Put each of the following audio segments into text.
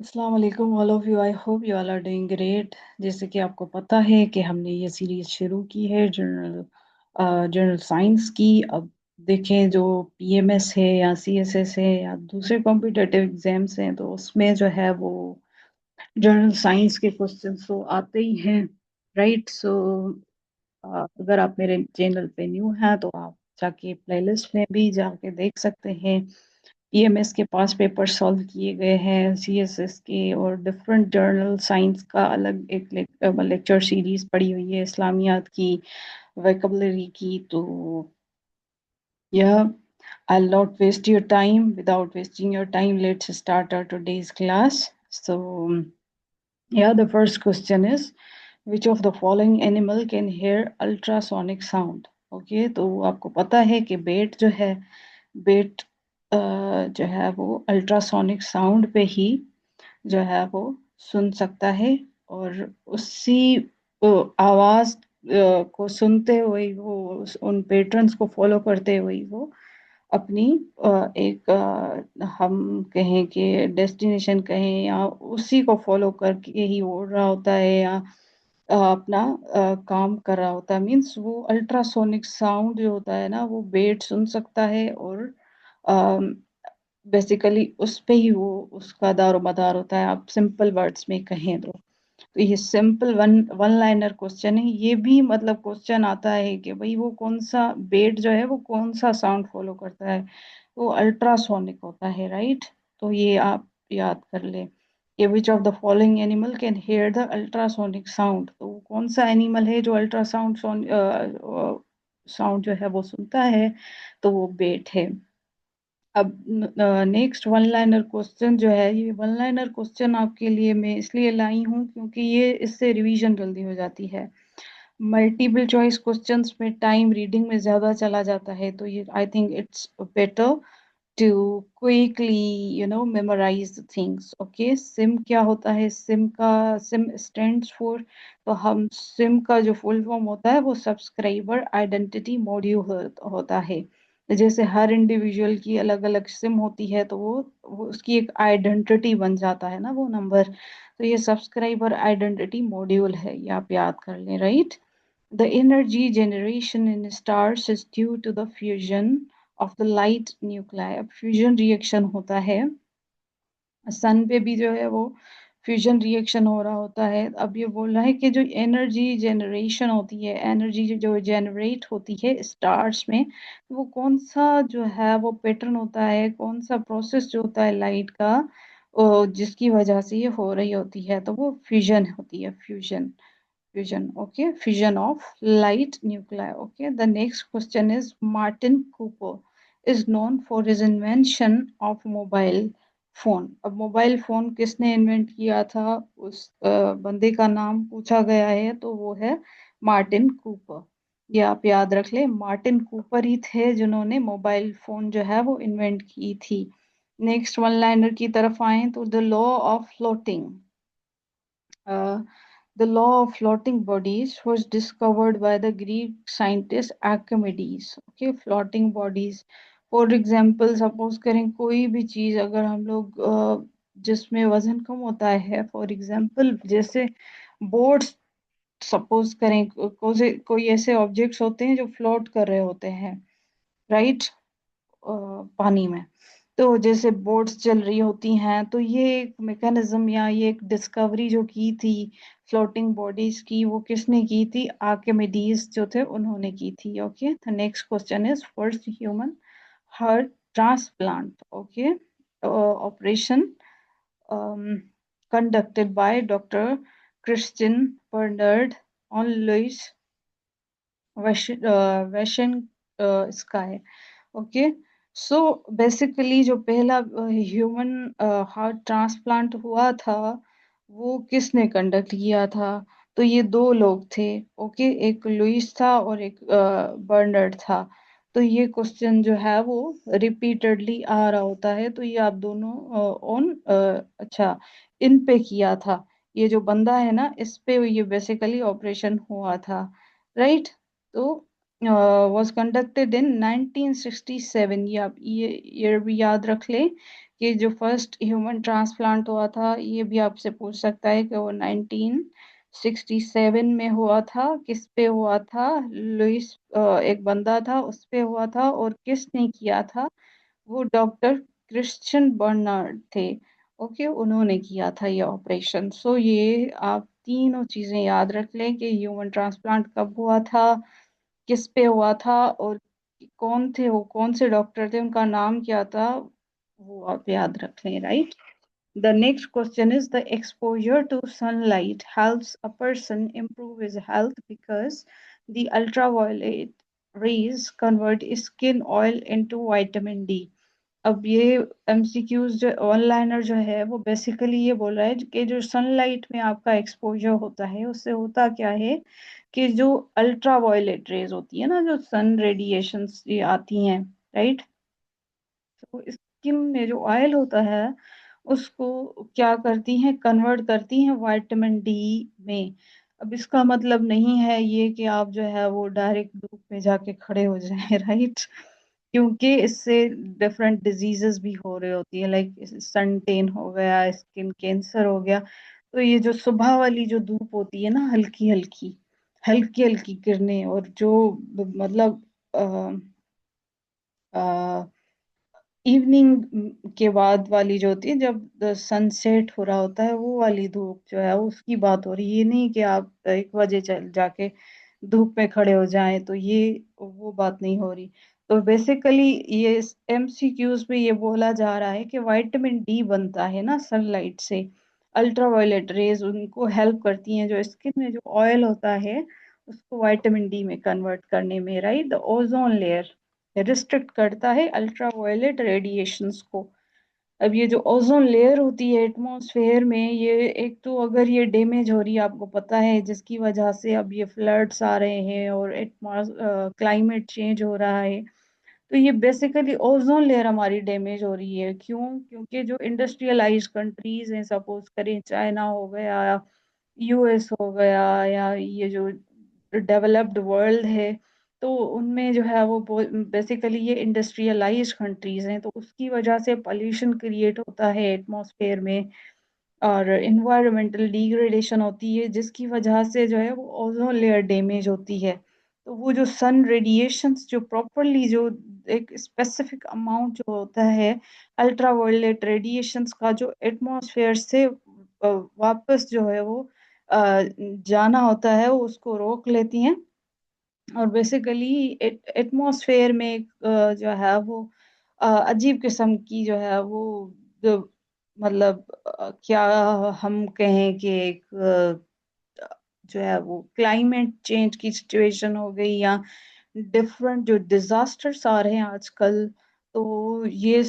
अस्सलाम वालेकुम all of you. I hope you all are doing great. जैसे कि आपको पता है कि हमने ये सीरीज शुरू की है जनरल साइंस की। अब देखें जो पीएमएस है या सीएसएस है या दूसरे कॉम्पिटिटिव एग्जाम्स हैं तो उसमें जो है वो जनरल साइंस के क्वेश्चंस तो आते ही हैं। राइट। सो अगर आप मेरे चैनल पे न्यू हैं तो आप जाके प्लेलिस्ट में भी जाके देख सकते हैं। ईएमएस के पास पेपर सॉल्व किए गए हैं, सीएसएस के और डिफरेंट जर्नल साइंस का अलग एक लेक्चर सीरीज पड़ी हुई है, इस्लामियात की, वोकैबुलरी की। तो यह I'll not waste your time. Without wasting your time, let's start our today's class. So, yeah, the first question is, which of the following animal can hear ultrasonic sound? Okay, तो आपको पता है कि बेट जो है, बेट जो है वो अल्ट्रासोनिक साउंड पे ही जो है वो सुन सकता है। और उसी आवाज को सुनते हुए वो उन पैटर्न्स को फॉलो करते हुए वो अपनी एक हम कहें कि डेस्टिनेशन कहें या उसी को फॉलो करके ही उड़ रहा होता है या अपना काम कर रहा होता है। मीन्स वो अल्ट्रासोनिक साउंड जो होता है ना वो बेट सुन सकता है और बेसिकली उस पे ही वो उसका दारो मदार होता है, आप सिंपल वर्ड्स में कहें तो ये simple one one liner question है। ये भी मतलब क्वेश्चन आता है कि भाई वो कौन सा बेट जो है वो कौन सा साउंड फॉलो करता है, वो अल्ट्रासोनिक होता है। राइट। तो ये आप याद कर ले कि which of the following animal can here the ultrasonic sound. तो वो कौन सा एनिमल है जो अल्ट्रासाउंड साउंड जो है वो सुनता है, तो वो बेट है। अब नेक्स्ट वन लाइनर क्वेश्चन जो है, ये वन लाइनर क्वेश्चन आपके लिए मैं इसलिए लाई हूँ क्योंकि ये इससे रिवीजन जल्दी हो जाती है। मल्टीपल चॉइस क्वेश्चंस में टाइम रीडिंग में ज़्यादा चला जाता है, तो ये I think it's better to quickly memorize the things. Okay, सिम क्या होता है? सिम का सिम स्टैंड्स फॉर, तो हम सिम का जो फुल फॉर्म होता है वो सब्सक्राइबर आइडेंटिटी मॉड्यूल होता है। जैसे हर इंडिविजुअल की अलग अलग सिम होती है तो वो उसकी एक आइडेंटिटी बन जाता है ना वो नंबर। तो ये सब्सक्राइबर आइडेंटिटी मॉड्यूल है, ये आप याद कर लें। Right. The energy generation in stars is due to the fusion of the light nuclei. अब फ्यूजन रिएक्शन होता है सन पे भी जो है वो फ्यूजन रिएक्शन हो रहा होता है। अब ये बोल रहा है कि जो एनर्जी जनरेशन होती है, एनर्जी जो जनरेट होती है स्टार्स में, वो कौन सा जो है वो पैटर्न होता है, कौन सा प्रोसेस जो होता है लाइट का जिसकी वजह से ये हो रही होती है, तो वो फ्यूजन होती है। Fusion, fusion, okay, fusion of light nuclei. Okay, the next question is, Martin Cooper is known for his invention of mobile phone. अब मोबाइल फोन किसने इन्वेंट किया था, उस बंदे का नाम पूछा गया है, तो वो है मार्टिन कूपर। ये आप याद रख ले, मार्टिन कूपर ही थे जिन्होंने मोबाइल फोन जो है वो इन्वेंट की थी। नेक्स्ट वन लाइनर की तरफ आए तो the law of floating, the law of floating bodies was discovered by the Greek scientist Archimedes. Okay, floating bodies. For example, suppose करें कोई भी चीज अगर हम लोग जिसमें वजन कम होता है, फॉर एग्जाम्पल जैसे बोट्स, सपोज करें कोई ऐसे ऑब्जेक्ट्स होते हैं जो फ्लोट कर रहे होते हैं। राइट। पानी में, तो जैसे बोट्स चल रही होती हैं, तो ये एक मैकेनिज्म या ये एक डिस्कवरी जो की थी फ्लोटिंग बॉडीज की, वो किसने की थी? आर्किमिडीज जो थे उन्होंने की थी। Okay, the next question is, first human heart transplant, okay, operation conducted by Dr. Christian Bernard on Louis Washington Sky. Okay, so basically जो पहला ह्यूमन हार्ट ट्रांसप्लांट हुआ था वो किसने कंडक्ट किया था? तो ये दो लोग थे। ओके, एक लुइस था और एक बर्नर्ड था। तो ये क्वेश्चन जो है वो रिपीटेडली आ रहा होता है, तो ये आप दोनों ऑन अच्छा इन पे किया था। ये जो बंदा है ना इस पे ये बेसिकली ऑपरेशन हुआ था। राइट। तो was conducted in 1967। ये आप ये ईयर भी याद रख लें कि जो फर्स्ट ह्यूमन ट्रांसप्लांट हुआ था, ये भी आपसे पूछ सकता है कि वो 1967 में हुआ था, किस पे हुआ था? लुइस एक बंदा था, उस पे हुआ था, और किसने किया था? वो डॉक्टर क्रिश्चियन बर्नार्ड थे। ओके, उन्होंने किया था ये ऑपरेशन। सो ये आप तीनों चीजें याद रख लें कि ह्यूमन ट्रांसप्लांट कब हुआ था, किस पे हुआ था, और कौन थे वो, कौन से डॉक्टर थे, उनका नाम क्या था, वो आप याद रख लें, right? The next question is the exposure to sunlight helps a person improve his health because the ultraviolet rays convert skin oil into vitamin D. अब ये एमसीक्यूज जो ऑनलाइनर जो है वो बेसिकली ये बोल रहा है कि जो सनलाइट में आपका एक्सपोजर होता है उससे होता क्या है कि जो अल्ट्रा वायलेट रेज होती है ना, जो सन रेडिएशंस ये आती हैं, राइट? तो स्किन में जो ऑयल होता है उसको क्या करती हैं, कन्वर्ट करती हैं विटामिन डी में। अब इसका मतलब नहीं है ये कि आप जो है वो डायरेक्ट धूप में जाके खड़े हो जाएं राइट? क्योंकि इससे डिफरेंट डिजीजेस भी हो रही होती है, लाइक सन टेन हो गया, स्किन कैंसर हो गया। तो ये जो सुबह वाली जो धूप होती है ना, हल्की हल्की हल्की हल्की किरणें, और जो मतलब इवनिंग के बाद वाली जो होती है, जब सनसेट हो रहा होता है, वो वाली धूप जो है उसकी बात हो रही है। ये नहीं कि आप 1 बजे चल जाके धूप में खड़े हो जाएं, तो ये वो बात नहीं हो रही। तो बेसिकली ये एमसीक्यूज में ये बोला जा रहा है कि विटामिन डी बनता है ना सनलाइट से, अल्ट्रावायलेट रेज उनको हेल्प करती हैं जो स्किन में जो ऑयल होता है उसको विटामिन डी में कन्वर्ट करने में, right? The ozone layer restrict करता है अल्ट्रावायलेट रेडिएशंस को। अब ये जो ओजोन लेयर होती है एटमॉस्फेयर में, ये एक तो अगर ये डैमेज हो रही है, आपको पता है, जिसकी वजह से अब ये फ्लड्स आ रहे हैं और क्लाइमेट चेंज हो रहा है, तो ये बेसिकली ओजोन लेयर हमारी डैमेज हो रही है। क्यों? क्योंकि जो इंडस्ट्रियलाइज्ड कंट्रीज हैं, सपोज करें चाइना हो गया, यूएस हो गया, या ये जो डेवलप्ड वर्ल्ड है, तो उनमें जो है वो बेसिकली ये इंडस्ट्रियलाइज्ड कंट्रीज हैं, तो उसकी वजह से पोल्यूशन क्रिएट होता है एटमॉस्फेयर में, और इन्वायरमेंटल डिग्रेडेशन होती है, जिसकी वजह से जो है वो ओजोन लेयर डैमेज होती है। तो वो जो सन रेडिएशंस जो प्रॉपरली जो एक स्पेसिफिक अमाउंट जो होता है अल्ट्रावायलेट रेडिएशंस का, जो एटमॉस्फेयर से वापस जो है वो जाना होता है, वो उसको रोक लेती हैं। और बेसिकली एटमॉस्फेयर में एक जो है वो अजीब किस्म की जो है वो जो मतलब क्या हम कहें कि एक जो है वो क्लाइमेट चेंज की सिचुएशन हो गई, या डिफरेंट जो डिजास्टर्स आ रहे हैं आजकल, तो ये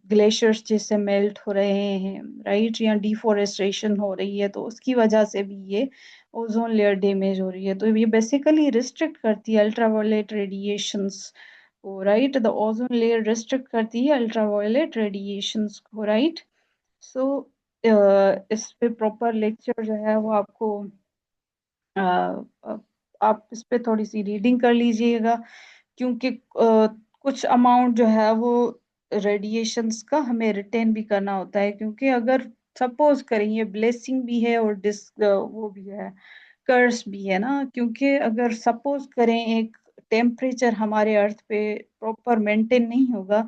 ग्लेशियर्स जैसे मेल्ट हो रहे हैं, राइट, या डिफोरेस्टेशन हो रही है, तो उसकी वजह से भी ये ओजोन लेयर डैमेज हो रही है। तो ये बेसिकली रिस्ट्रिक्ट करती है अल्ट्रावायलेट रेडिएशंस को, right? The ozone layer restrict करती है अल्ट्रावायलेट रेडिएशंस को, राइट? सो इस पे प्रॉपर लेक्चर जो है वो आपको अ, अ, आप इस पे थोड़ी सी रीडिंग कर लीजिएगा, क्योंकि कुछ अमाउंट जो है वो रेडिएशंस का हमें रिटेन भी करना होता है, क्योंकि अगर सपोज करें ये ब्लेसिंग भी है और वो भी है, कर्स भी है ना। क्योंकि अगर सपोज करें एक टेम्परेचर हमारे अर्थ पे प्रॉपर मेंटेन नहीं होगा,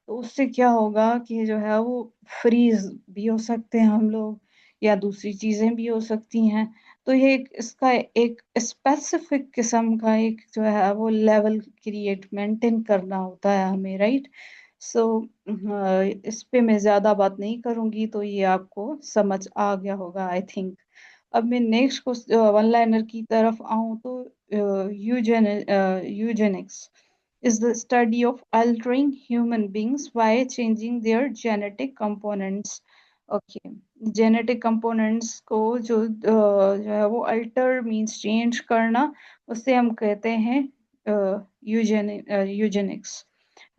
तो उससे क्या होगा कि जो है वो फ्रीज भी हो सकते हैं हम लोग, या दूसरी चीजें भी हो सकती हैं। तो ये इसका एक स्पेसिफिक किस्म का एक जो है वो लेवल क्रिएट मेंटेन करना होता है हमें, राइट? सो इस पे मैं ज्यादा बात नहीं करूंगी, तो ये आपको समझ आ गया होगा आई थिंक। अब मैं नेक्स्ट वन लाइनर की तरफ आऊं तो Eugenix is the study of altering human beings by changing their genetic components. Okay, genetic components को जो है वो अल्टर मींस चेंज करना, उससे हम कहते हैं Eugenix,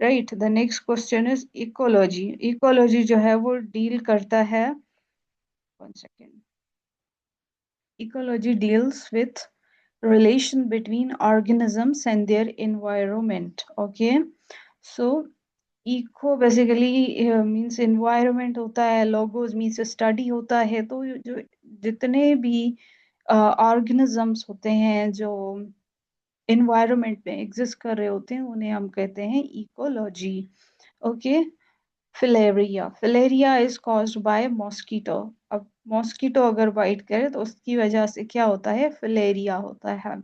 right? The next question is ecology. Ecology जो है वो डील करता है, 1 second, ecology deals with relation between organisms and their environment. Okay, so eco basically means environment होता है, लोगोस मींस स्टडी होता है। तो जो जितने भी ऑर्गेनिजम्स होते हैं जो एनवायरनमेंट में एग्जिस्ट कर रहे होते हैं, उन्हें हम कहते हैं ecology. Okay. Filaria, filaria is caused by mosquito. अब मॉस्किटो अगर बाइट करे तो उसकी वजह से क्या होता है, फिलेरिया होता है।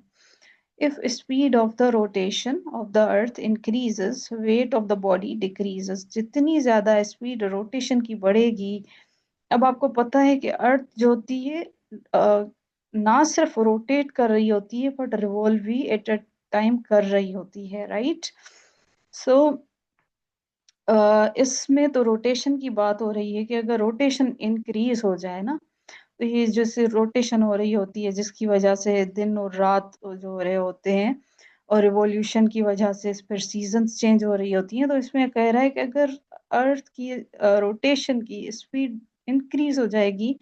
If speed of the rotation of the earth increases, weight of the body decreases। जितनी ज्यादा स्पीड रोटेशन की बढ़ेगी, अब आपको पता है कि अर्थ जो होती है ना सिर्फ रोटेट कर रही होती है बट रिवॉल्व भी एट अ टाइम कर रही होती है, राइट। सो इसमें तो रोटेशन की बात हो रही है कि अगर रोटेशन इंक्रीज हो जाए ना, तो ये जैसे रोटेशन हो रही होती है जिसकी वजह से दिन और रात जो हो रहे होते हैं, और रिवॉल्यूशन की वजह से फिर सीजन्स चेंज हो रही होती हैं। तो इसमें कह रहा है कि अगर अर्थ की रोटेशन की स्पीड इंक्रीज हो जाएगी,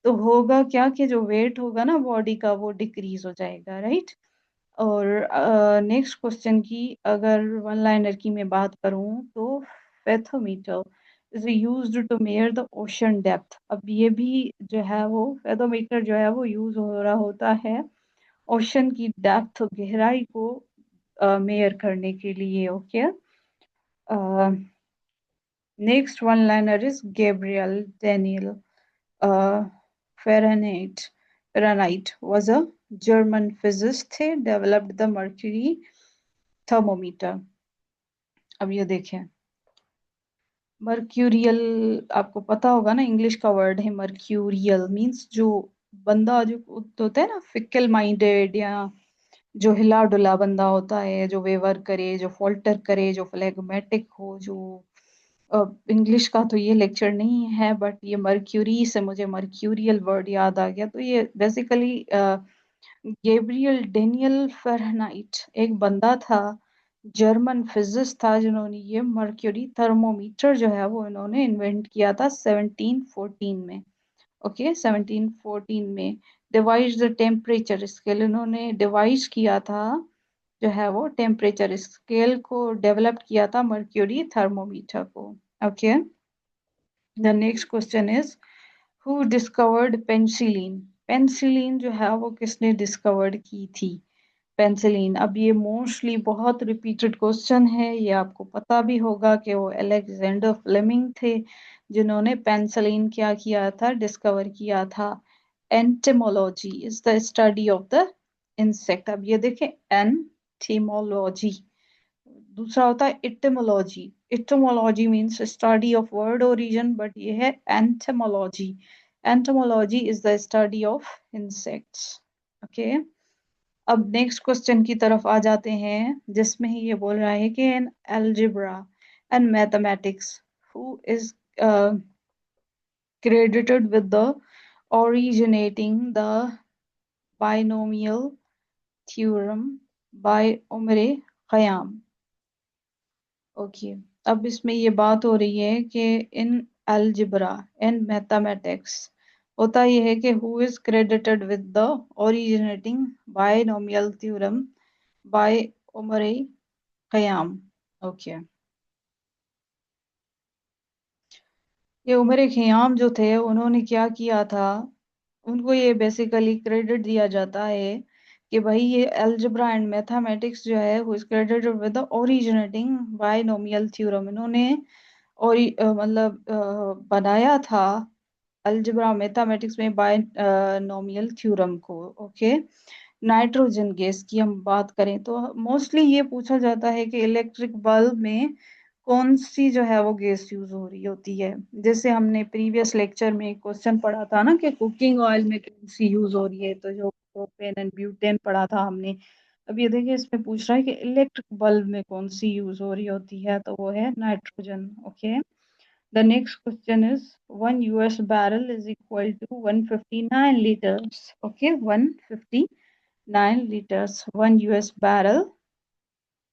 तो होगा क्या कि जो वेट होगा ना बॉडी का वो डिक्रीज हो जाएगा, राइट। और नेक्स्ट क्वेश्चन की अगर वन लाइनर की मैं बात करूं तो fathometer is used to measure the ocean depth. अब ये भी जो है वो फेथोमीटर जो है वो यूज हो रहा होता है ओशन की डेप्थ, गहराई को मेयर करने के लिए। Okay. Next one liner is Gabriel Daniel Fahrenheit. Fahrenheit was a German physicist who developed the mercury thermometer। अब ये देखें, मर्क्यूरियल, आपको पता होगा ना इंग्लिश का वर्ड है मर्क्यूरियल, मींस जो बंदा जो होता है ना फिकल माइंडेड, या जो हिला डुला बंदा होता है, जो वेवर करे, जो फॉल्टर करे, जो फ्लेगमेटिक हो, जो इंग्लिश का तो ये लेक्चर नहीं है बट ये मर्क्यूरी से मुझे मर्क्यूरियल वर्ड याद आ गया। तो ये बेसिकली गैब्रियल डेनियल फ़ारेनहाइट एक बंदा था, जर्मन फिजिसिस्ट था, जिन्होंने ये मर्क्यूरी थर्मोमीटर जो है वो इन्होंने इन्वेंट किया था 1714 में। ओके, 1714 में डिवाइस द टेम्परेचर स्केल इन्होंने डिवाइस किया था, जो है वो टेम्परेचर स्केल को डेवलप किया था मर्क्यूरी थर्मोमीटर को। Okay. The next question is who discovered penicillin. Penicillin जो है वो किसने डिस्कवर्ड की थी, पेंसिलिन। अब ये मोस्टली बहुत रिपीटेड क्वेश्चन है, ये आपको पता भी होगा कि वो अलेक्जेंडर फ्लेमिंग थे जिन्होंने पेंसिलिन क्या किया था, डिस्कवर किया था। Entomology is the study of the insect. अब ये देखें, एंटीमोलॉजी, दूसरा होता है etymology. Etymology means study of word origin, but ये है entomology. Entomology is the study of insects. Okay. अब नेक्स्ट क्वेश्चन की तरफ आ जाते हैं, जिसमें ही ये बोल रहा है कि in algebra and mathematics who is credited with the originating the binomial theorem by Omar Khayyam. Okay. अब इसमें ये बात हो रही है कि इन अलजेब्रा एंड मैथमेटिक्स होता ये है कि who is credited with the originating binomial theorem by Omar Khayyam. Okay. ये उमर खयाम जो थे उन्होंने क्या किया था, उनको ये बेसिकली क्रेडिट दिया जाता है कि भाई ये अलजेब्रा एंड मैथमेटिक्स जो है who is credited with the originating binomial theorem. इन्होंने और मतलब बनाया था अलजेब्रा मैथमेटिक्स में बायनोमियल थ्योरम को। ओके। नाइट्रोजन गैस की हम बात करें तो मोस्टली ये पूछा जाता है कि इलेक्ट्रिक बल्ब में कौन सी जो है वो गैस यूज हो रही होती है। जैसे हमने प्रीवियस लेक्चर में एक क्वेश्चन पढ़ा था ना कि कुकिंग ऑयल में कौन सी यूज हो रही है, तो जो प्रोपेन एंड ब्यूटेन पढ़ा था हमने। अब ये देखिए इसमें पूछ रहा है कि इलेक्ट्रिक बल्ब में कौन सी यूज हो रही होती है, तो वो है nitrogen. Okay. The next question is 1 US barrel is equal to 159 liters। Okay, 159 liters 1 US barrel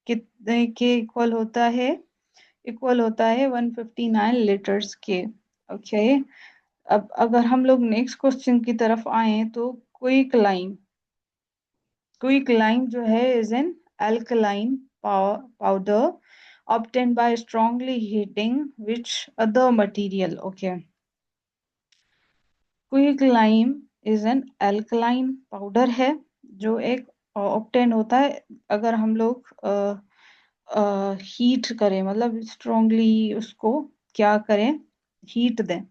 कितने के इक्वल होता है, इक्वल होता है 159 लीटर्स के। ओके। अब अगर हम लोग नेक्स्ट क्वेश्चन की तरफ आए तो क्विक लाइम, क्विक लाइम जो है is an alkaline powder obtained by strongly heating which other material? Okay. Quick is an alkaline powder है जो एक ऑब्टेन होता है अगर हम लोग हीट करें, मतलब स्ट्रांगली उसको क्या करें, हीट दें।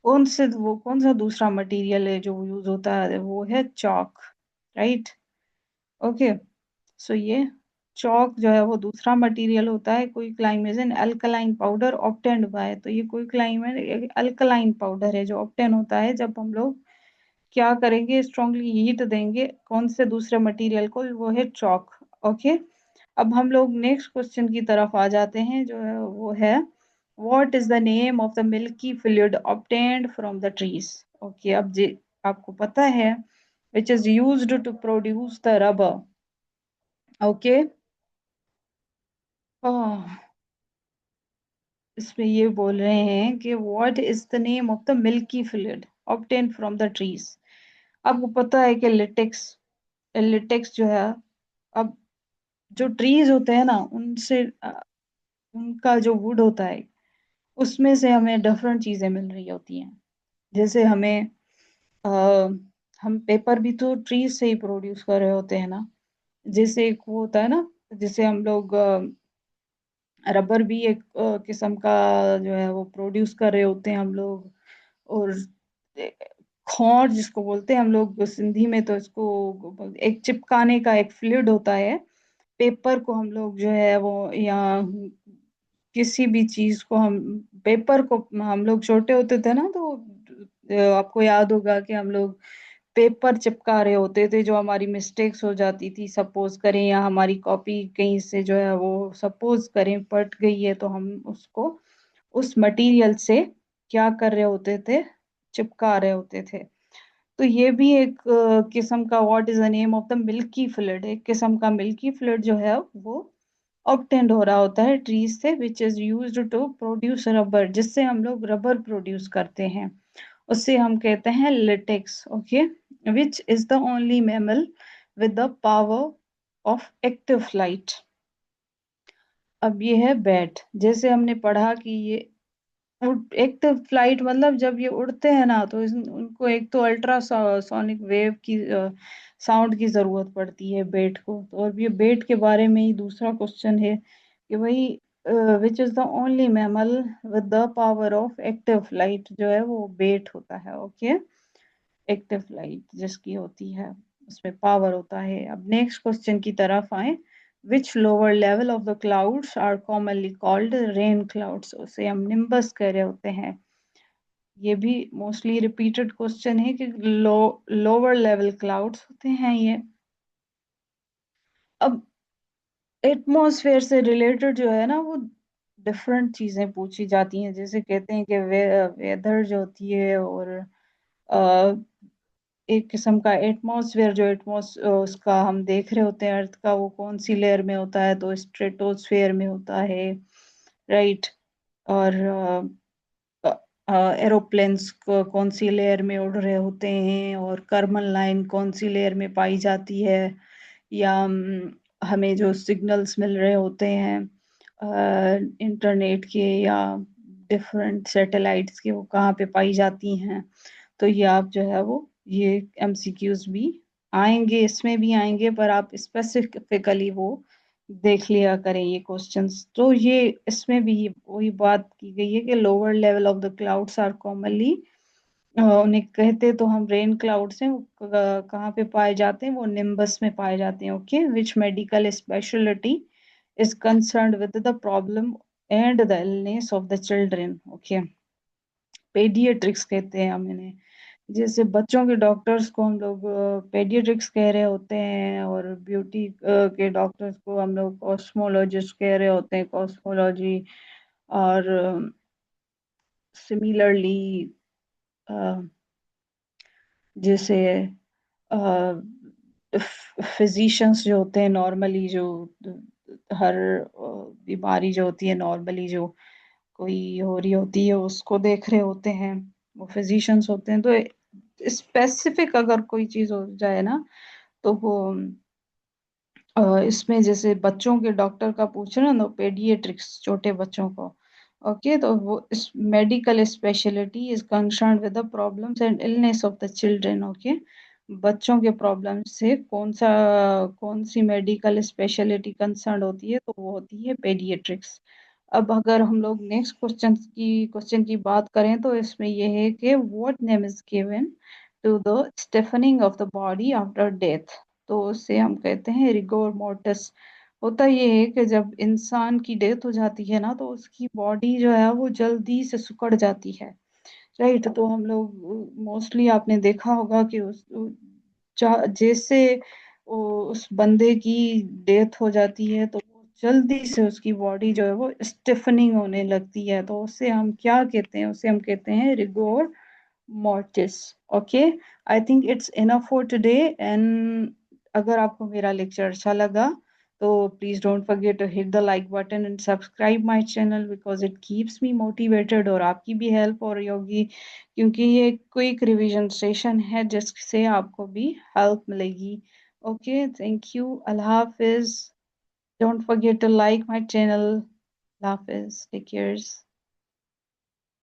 कौन सा दूसरा मटेरियल है जो यूज होता है, वो है चॉक, राइट। ओके, सो ये चॉक जो है वो दूसरा मटेरियल होता है। Quicklime is an alkaline powder obtained by, तो ये क्विकलाइम है अल्कलाइन पाउडर है जो ऑब्टेन होता है जब हम लोग क्या करेंगे, स्ट्रांगली हीट देंगे कौन से दूसरे मटेरियल को, वो है चॉक। ओके, अब हम लोग नेक्स्ट क्वेश्चन की तरफ आ जाते हैं जो है वो है what is the name of the milky fluid obtained from the trees. Okay, अब जी आपको पता है which is used to produce the rubber. Okay, इसमें ये बोल रहे हैं कि what is the name of the milky fluid obtained from the trees. आपको पता है कि लिटेक्स, लिटेक्स जो है, अब जो ट्रीज होते हैं ना उनसे उनका जो वुड होता है उसमें से हमें डिफरेंट चीजें मिल रही होती हैं। जैसे हमें अ, हम पेपर भी तो ट्रीज से ही प्रोड्यूस कर रहे होते हैं ना। जैसे एक वो होता है ना, जैसे हम लोग रबर भी एक किस्म का जो है वो प्रोड्यूस कर रहे होते हैं हम लोग। और खौर जिसको बोलते हैं हम लोग सिंधी में, तो इसको एक चिपकाने का एक फ्लूइड होता है। पेपर को हम लोग जो है वो, या किसी भी चीज को हम, पेपर को हम लोग छोटे होते थे ना तो आपको याद होगा कि हम लोग पेपर चिपका रहे होते थे, जो हमारी मिस्टेक्स हो जाती थी सपोज करें, या हमारी कॉपी कहीं से जो है वो सपोज करें फट गई है, तो हम उसको उस मटेरियल से क्या कर रहे होते थे, चिपका रहे होते थे। तो ये भी एक किस्म का what is the name of the milky fluid, एक किस्म का मिल्की फ्लूइड जो है वो ऑब्टेंड हो रहा होता है ट्रीज से which is used to produce rubber, जिससे हम लोग रबर प्रोड्यूस करते हैं, उससे हम कहते हैं लिटेक्स। Okay, which is the only mammal with the power of active flight. अब ये है बैट, जैसे हमने पढ़ा कि ये एक तो फ्लाइट मतलब जब ये उड़ते हैं ना तो उनको एक तो अल्ट्रा सोनिक वेव की साउंड की जरूरत पड़ती है बेट को। तो और ये बेट के बारे में ही दूसरा क्वेश्चन है कि भाई विच is the only mammal with the power of active flight, जो है वो बेट होता है। ओके, एक्टिव फ्लाइट जिसकी होती है उसमें पावर होता है। अब नेक्स्ट क्वेश्चन की तरफ आए, which lower level of the clouds are commonly called rain clouds, उसे हम निम्बस कह रहे होते हैं। ये भी मोस्टली रिपीटेड क्वेश्चन है कि लोअर लेवल क्लाउड्स होते हैं ये। अब एटमॉस्फेयर से रिलेटेड जो है ना वो डिफरेंट चीजें पूछी जाती हैं, जैसे कहते हैं कि वेदर जो होती है, और एक किस्म का एटमॉस्फेयर जो उसका हम देख रहे होते हैं अर्थ का, वो कौन सी लेयर में होता है, तो स्ट्रेटोस्फेयर में होता है, राइट। और एरोप्लेन्स कौन सी लेयर में उड़ रहे होते हैं, और कर्मन लाइन कौन सी लेयर में पाई जाती है, या हमें जो सिग्नल्स मिल रहे होते हैं इंटरनेट के या डिफरेंट सैटेलाइट्स के, वो कहाँ पे पाई जाती हैं। तो ये आप जो है वो ये एमसीक्यूज भी आएंगे, इसमें भी आएंगे, पर आप स्पेसिफिकली वो देख लिया करें ये क्वेश्चंस। तो ये इसमें भी वही बात की गई है कि lower level of the clouds are commonly, उन्हें कहते तो हम रेन क्लाउड्स हैं, वो कहाँ पे पाए जाते हैं, वो निम्बस में पाए जाते हैं। Okay, which medical speciality is concerned with the problem and the illness of the children. Okay, paediatrics कहते हैं हम इन्हें। जैसे बच्चों के डॉक्टर्स को हम लोग पेडियाट्रिक्स कह रहे होते हैं, और ब्यूटी के डॉक्टर्स को हम लोग कॉस्मोलॉजिस्ट कह रहे होते हैं, कॉस्मोलॉजी। और सिमिलरली जैसे फिजिशियंस जो होते हैं नॉर्मली, जो हर बीमारी जो होती है नॉर्मली जो कोई हो रही होती है उसको देख रहे होते हैं, वो फिजिशियंस होते हैं। तो स्पेसिफिक अगर कोई चीज हो जाए ना तो वो इसमें जैसे बच्चों के डॉक्टर का पूछ रहे हैं ना, पेडिएट्रिक्स छोटे बच्चों को। ओके, तो वो इस medical speciality is concern with the problems and illness of the children. Okay, बच्चों के प्रॉब्लम से कौन सी मेडिकल स्पेशलिटी कंसर्न होती है, तो वो होती है पेडिएट्रिक्स। अब अगर हम लोग नेक्स्ट क्वेश्चन की बात करें, तो इसमें ये है कि what name is given to the stiffening of the body after death. तो उससे हम कहते हैं रिगोर मोर्टिस। होता ये है कि जब इंसान की डेथ हो जाती है ना, तो उसकी बॉडी जो है वो जल्दी से सिकुड़ जाती है। राइट, तो हम लोग मोस्टली आपने देखा होगा कि जैसे उस बंदे की डेथ हो जाती है, तो जल्दी से उसकी बॉडी जो है वो स्टिफनिंग होने लगती है। तो उसे हम क्या कहते हैं, उसे हम कहते हैं रिगोर mortis. Okay, I think it's enough for today. And अगर आपको मेरा लेक्चर अच्छा लगा, तो please don't forget to hit the like button and subscribe my channel, because it keeps me motivated और आपकी भी हेल्प हो रही होगी, क्योंकि ये क्विक रिवीजन सेशन है जिससे आपको भी हेल्प मिलेगी। ओके, थैंक यू, अल्लाह हाफिज। Don't forget to like my channel. अल्लाह हाफिज, टेक केयर्स।